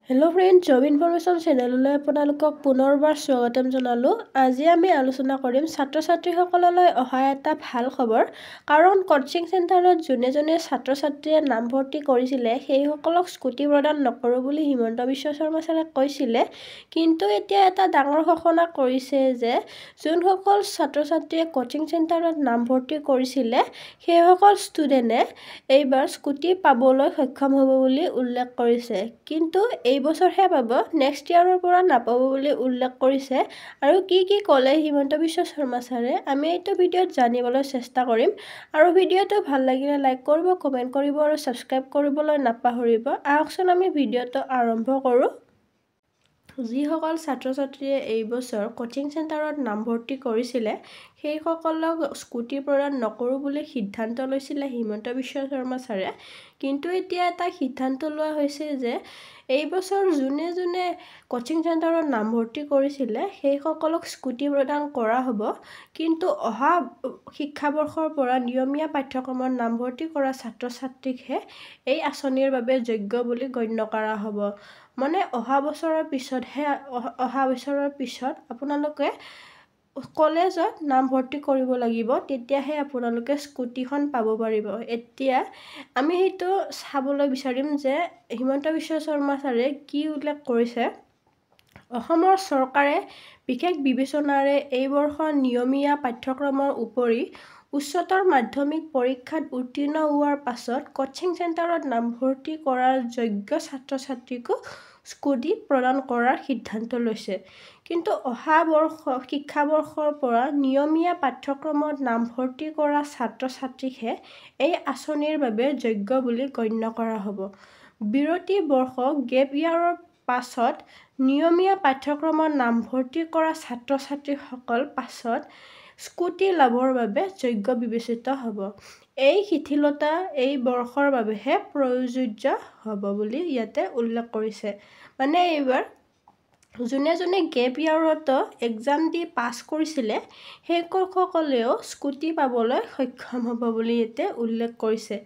Hello' friend, job information চেনেললৈ আপোনালোকক পুনৰবাৰ স্বাগতম জনালোঁ। আজি আমি আলোচনা কৰিম ছাত্ৰ ছাত্ৰীসকললৈ অহা এটা ভাল খবৰ। কাৰণ কোচিং চেণ্টাৰত যোনে ছাত্ৰ ছাত্ৰীয়ে নামভৰ্তি কৰিছিলে সেইসকলক স্কুটি প্ৰদান নকৰোঁ বুলি হিমন্ত বিশ্ব শৰ্মা ছাৰে কৈছিলে। কিন্তু এতিয়া এটা ডাঙৰ ঘোষণা কৰিছে যে যোনসকল ছাত্ৰ ছাত্ৰীয়ে কোচিং চেণ্টাৰত নামভৰ্তি কৰিছিলে সেইসকল ষ্টুডেণ্টে এইবাৰ স্কুটি পাবলৈ সক্ষম হ'ব বুলি উল্লেখ কৰিছে। কিন্তু এই বছৰহে পাব, নেক্সট ইয়াৰৰ পৰা নাপাব বুলি উল্লেখ কৰিছে। আৰু কি ক'লে হিমন্ত বিশ্ব শৰ্মা ছাৰে আমি এইটো ভিডিঅ'ত জানিবলৈ চেষ্টা কৰিম। আৰু ভিডিঅ'টো ভাল লাগিলে লাইক কৰিব, কমেণ্ট কৰিব আৰু ছাবস্ক্ৰাইব কৰিবলৈ নাপাহৰিব। আহকচোন আমি ভিডিঅ'টো আৰম্ভ কৰোঁ। যিসকল ছাত্ৰ ছাত্ৰীয়ে এই বছৰ কোচিং চেণ্টাৰত নামভৰ্তি কৰিছিলে সেইসকলক স্কুটি প্ৰদান নকৰোঁ বুলি সিদ্ধান্ত লৈছিলে হিমন্ত বিশ্ব শৰ্মা ছাৰে। কিন্তু এতিয়া এটা সিদ্ধান্ত লোৱা হৈছে যে এই বছৰ যোনে কোচিং চেণ্টাৰত নামভৰ্তি কৰিছিলে সেইসকলক স্কুটি প্ৰদান কৰা হ'ব। কিন্তু অহা শিক্ষাবৰ্ষৰ পৰা নিয়মীয়া পাঠ্যক্ৰমত নামভৰ্তি কৰা ছাত্ৰ ছাত্ৰীকহে এই আঁচনিৰ বাবে যোগ্য বুলি গণ্য কৰা হ'ব। মানে অহা বছৰৰ পিছত আপোনালোকে কলেজত নামভৰ্তি কৰিব লাগিব, তেতিয়াহে আপোনালোকে স্কুটিখন পাব পাৰিব। এতিয়া আমি সেইটো চাবলৈ বিচাৰিম যে হিমন্ত বিশ্ব শৰ্মা ছাৰে কি উল্লেখ কৰিছে। অসমৰ চৰকাৰে বিশেষ বিবেচনাৰে এই বৰ্ষৰ নিয়মীয়া পাঠ্যক্ৰমৰ উপৰি উচ্চতৰ মাধ্যমিক পৰীক্ষাত উত্তীৰ্ণ হোৱাৰ পাছত কোচিং চেণ্টাৰত নামভৰ্তি কৰাৰ যোগ্য ছাত্ৰ ছাত্ৰীকো স্কুটি প্ৰদান কৰাৰ সিদ্ধান্ত লৈছে। কিন্তু অহা শিক্ষাবৰ্ষৰ পৰা নিয়মীয়া পাঠ্যক্ৰমত নামভৰ্তি কৰা ছাত্ৰ ছাত্ৰীকহে এই আঁচনিৰ বাবে যোগ্য বুলি গণ্য কৰা হ'ব। বিৰতি বৰ্ষ গেপ ইয়াৰৰ পাছত নিয়মীয়া পাঠ্যক্ৰমত নামভৰ্তি কৰা ছাত্ৰ ছাত্ৰীসকল পাছত স্কুটি লাভৰ বাবে যোগ্য বিবেচিত হ'ব। এই শিথিলতা এই বৰ্ষৰ বাবেহে প্ৰযোজ্য হ'ব বুলি ইয়াতে উল্লেখ কৰিছে। মানে এইবাৰ যোনে গেপ ইয়াৰত এক্সাম দি পাছ কৰিছিলে সেইসকলেও স্কুটি পাবলৈ সক্ষম হ'ব বুলি ইয়াতে উল্লেখ কৰিছে।